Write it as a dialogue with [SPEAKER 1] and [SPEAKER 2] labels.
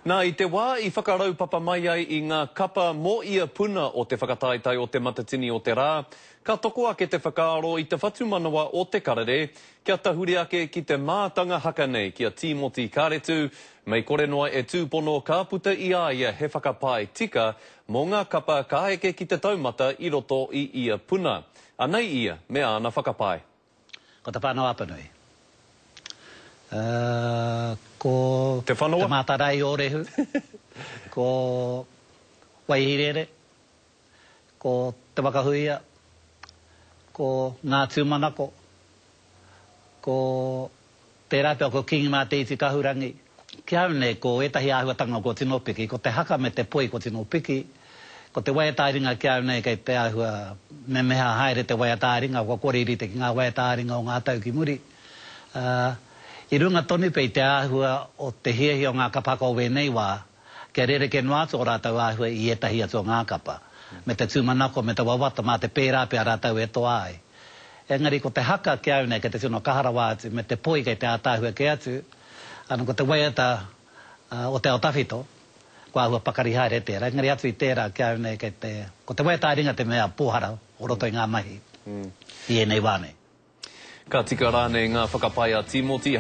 [SPEAKER 1] Nā I te wā I whakarau papa mai ai I ngā kapa mō ia puna o te whakataetai o te matatini o te rā, ka toko ake te whakaaro I te whatu manawa o te karere, kia tahuri ake ki te mātanga haka nei kia Timoti Kāretu, mei kore noa e tūpono ka puta I a ia he whakapae tika mō ngā kapa ka heke ki te taumata I roto I ia puna. Anei ia, mea ana whakapae.
[SPEAKER 2] Ko te whanau apanui. Ko
[SPEAKER 1] te whanua?
[SPEAKER 2] Te mātarai o rehu, ko Waihirere, ko te Wakahuia, ko ngā tūmanako, ko te rapea ko Kingi mā te iti kahurangi. Kia aune ko etahi āhuatanga ko tino piki, ko te haka me te poi ko tino piki, ko te waiatāringa kia aune kei te āhua me meha haere te waiatāringa, ko koriri te ki ngā waiatāringa o ngā tau ki muri. I runga tonu pei te āhua o te hiahi o ngā kapaka o wenei wā, kia rere ke noa tō rātau āhua I etahi atu o ngā kapa. Me te tūmanako, me te wawata, mā te pērāpea rātau e tō ai. Engari ko te haka kia aune ke te tūno kaharawa atu, me te poi kei te ātāhua ke atu, anu ko te waiata o te aotawhito, ko āhua pakari haere tērā. Engari atu I tērā kia aune ke te, ko te waiata ringa te mea pōhara o roto I ngā mahi. I enei wāne.
[SPEAKER 1] Ka tika rāne ngā whakapae a Timoti.